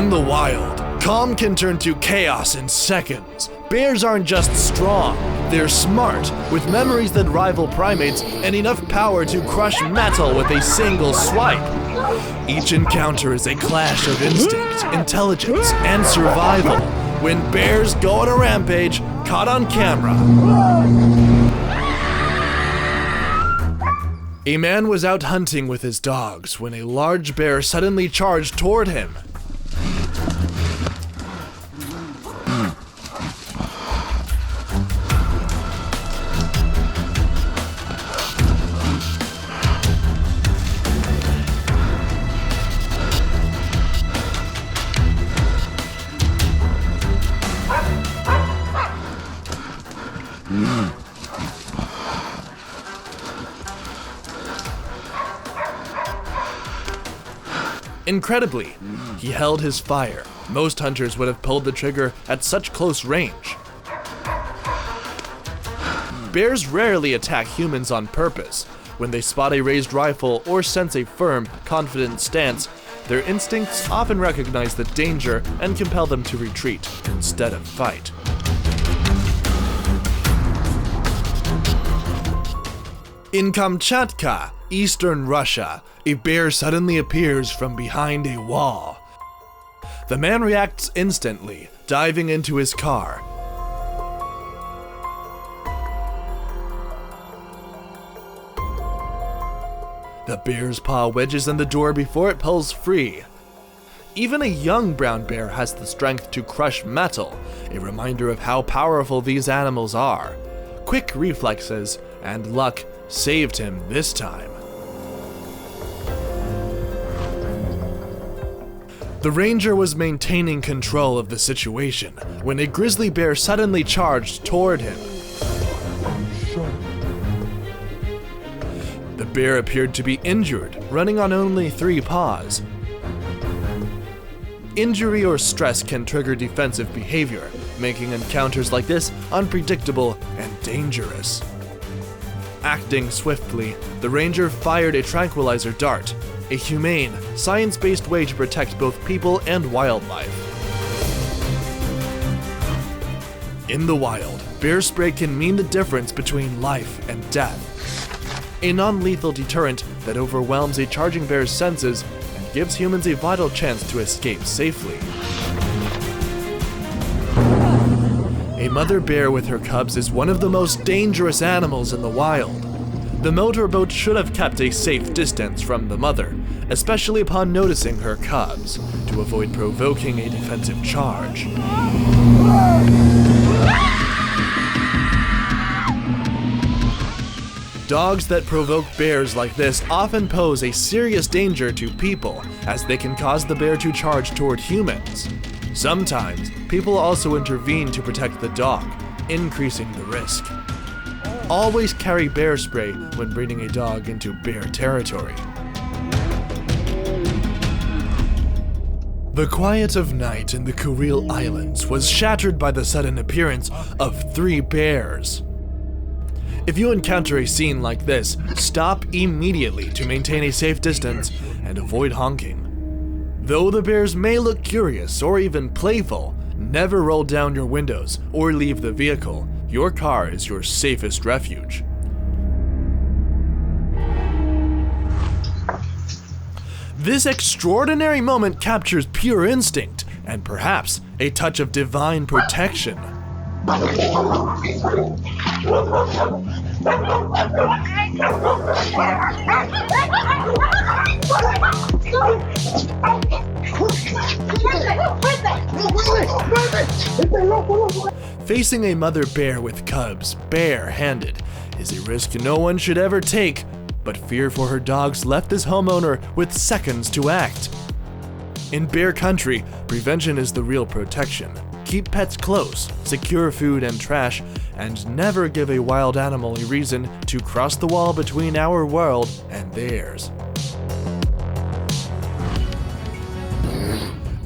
In the wild, calm can turn to chaos in seconds. Bears aren't just strong, they're smart, with memories that rival primates and enough power to crush metal with a single swipe. Each encounter is a clash of instinct, intelligence, and survival. When bears go on a rampage, caught on camera. A man was out hunting with his dogs when a large bear suddenly charged toward him. Incredibly, he held his fire. Most hunters would have pulled the trigger at such close range. Bears rarely attack humans on purpose. When they spot a raised rifle or sense a firm, confident stance, their instincts often recognize the danger and compel them to retreat instead of fight. In Kamchatka, eastern Russia, a bear suddenly appears from behind a wall. The man reacts instantly, diving into his car. The bear's paw wedges in the door before it pulls free. Even a young brown bear has the strength to crush metal, a reminder of how powerful these animals are. Quick reflexes and luck saved him this time. The ranger was maintaining control of the situation when a grizzly bear suddenly charged toward him. The bear appeared to be injured, running on only 3 paws. Injury or stress can trigger defensive behavior, making encounters like this unpredictable and dangerous. Acting swiftly, the ranger fired a tranquilizer dart, a humane, science-based way to protect both people and wildlife. In the wild, bear spray can mean the difference between life and death. A non-lethal deterrent that overwhelms a charging bear's senses and gives humans a vital chance to escape safely. A mother bear with her cubs is one of the most dangerous animals in the wild. The motorboat should have kept a safe distance from the mother, especially upon noticing her cubs, to avoid provoking a defensive charge. Dogs that provoke bears like this often pose a serious danger to people, as they can cause the bear to charge toward humans. Sometimes, people also intervene to protect the dog, increasing the risk. Always carry bear spray when bringing a dog into bear territory. The quiet of night in the Kuril Islands was shattered by the sudden appearance of 3 bears. If you encounter a scene like this, stop immediately to maintain a safe distance and avoid honking. Though the bears may look curious or even playful, never roll down your windows or leave the vehicle. Your car is your safest refuge. This extraordinary moment captures pure instinct and perhaps a touch of divine protection. Facing a mother bear with cubs bare-handed is a risk no one should ever take, but fear for her dogs left this homeowner with seconds to act. In bear country, prevention is the real protection. Keep pets close, secure food and trash, and never give a wild animal a reason to cross the wall between our world and theirs.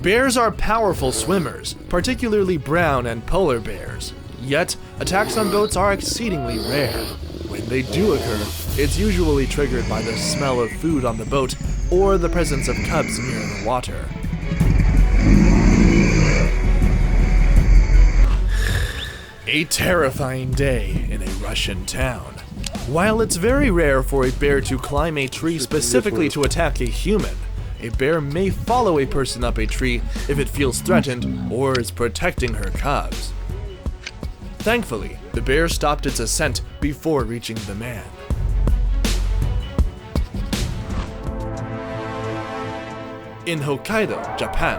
Bears are powerful swimmers, particularly brown and polar bears. Yet, attacks on boats are exceedingly rare. When they do occur, it's usually triggered by the smell of food on the boat or the presence of cubs near the water. A terrifying day in a Russian town. While it's very rare for a bear to climb a tree specifically to attack a human, a bear may follow a person up a tree if it feels threatened or is protecting her cubs. Thankfully, the bear stopped its ascent before reaching the man. In Hokkaido, Japan,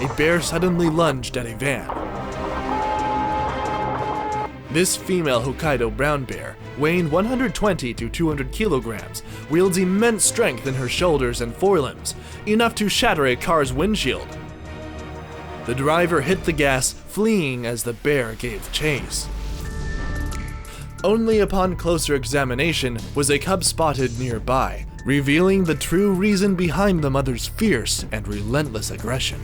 a bear suddenly lunged at a van. This female Hokkaido brown bear, weighing 120 to 200 kilograms, wields immense strength in her shoulders and forelimbs, enough to shatter a car's windshield. The driver hit the gas, fleeing as the bear gave chase. Only upon closer examination was a cub spotted nearby, revealing the true reason behind the mother's fierce and relentless aggression.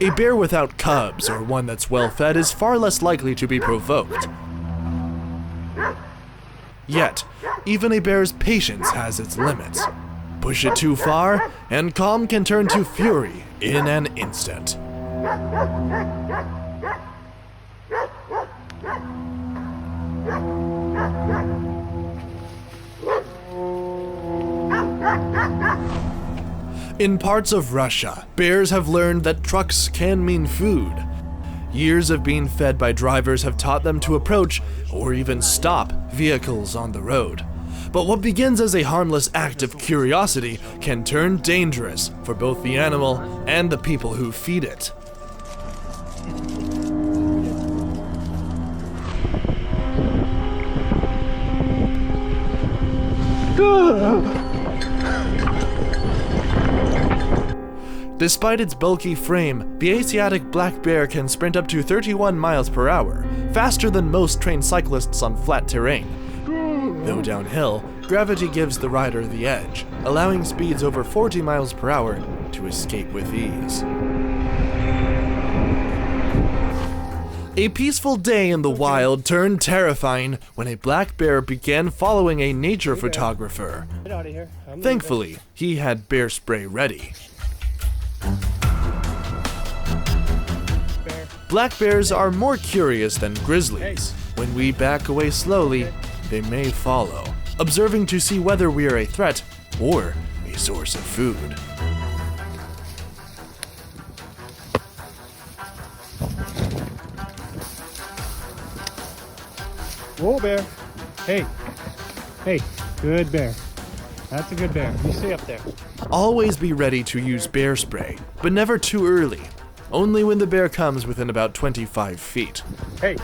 A bear without cubs, or one that's well-fed, is far less likely to be provoked. Yet, even a bear's patience has its limits. Push it too far, and calm can turn to fury in an instant. In parts of Russia, bears have learned that trucks can mean food. Years of being fed by drivers have taught them to approach, or even stop, vehicles on the road. But what begins as a harmless act of curiosity can turn dangerous for both the animal and the people who feed it. Despite its bulky frame, the Asiatic black bear can sprint up to 31 miles per hour, faster than most trained cyclists on flat terrain. Though downhill, gravity gives the rider the edge, allowing speeds over 40 miles per hour to escape with ease. A peaceful day in the wild turned terrifying when a black bear began following a nature photographer. Thankfully, he had bear spray ready. Black bears are more curious than grizzlies. When we back away slowly, they may follow, observing to see whether we are a threat or a source of food. Whoa, bear. Hey. Hey, good bear. That's a good bear. You stay up there. Always be ready to use bear spray, but never too early. Only when the bear comes within about 25 feet. Hey.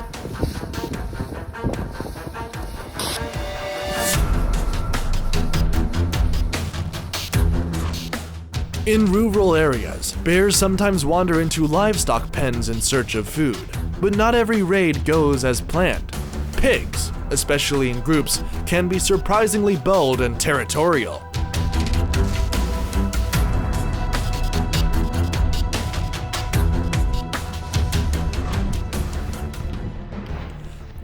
In rural areas, bears sometimes wander into livestock pens in search of food, but not every raid goes as planned. Pigs, especially in groups, can be surprisingly bold and territorial.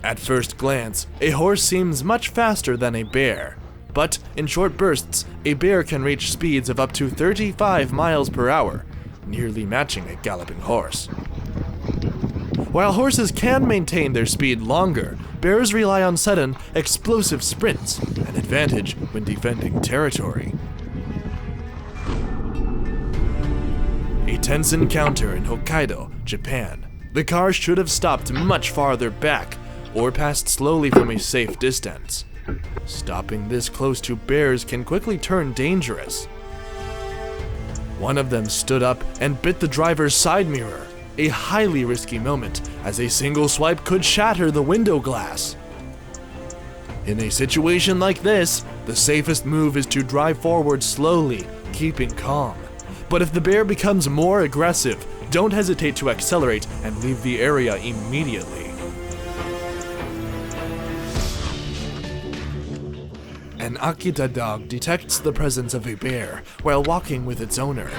At first glance, a horse seems much faster than a bear, but in short bursts, a bear can reach speeds of up to 35 miles per hour, nearly matching a galloping horse. While horses can maintain their speed longer, bears rely on sudden, explosive sprints, an advantage when defending territory. A tense encounter in Hokkaido, Japan. The car should have stopped much farther back, or passed slowly from a safe distance. Stopping this close to bears can quickly turn dangerous. One of them stood up and bit the driver's side mirror, a highly risky moment, as a single swipe could shatter the window glass. In a situation like this, the safest move is to drive forward slowly, keeping calm. But if the bear becomes more aggressive, don't hesitate to accelerate and leave the area immediately. An Akita dog detects the presence of a bear while walking with its owner.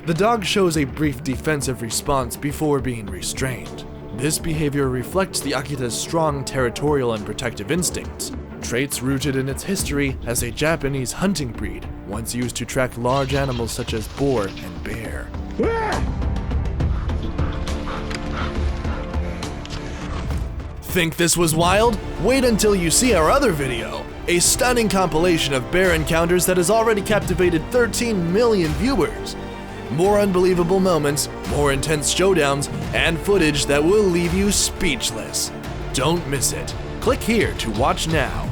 The dog shows a brief defensive response before being restrained, This behavior reflects the Akita's strong territorial and protective instincts, traits rooted in its history as a Japanese hunting breed, once used to track large animals such as boar and bear. Think this was wild? Wait until you see our other video, a stunning compilation of bear encounters that has already captivated 13 million viewers. More unbelievable moments, more intense showdowns, and footage that will leave you speechless. Don't miss it. Click here to watch now.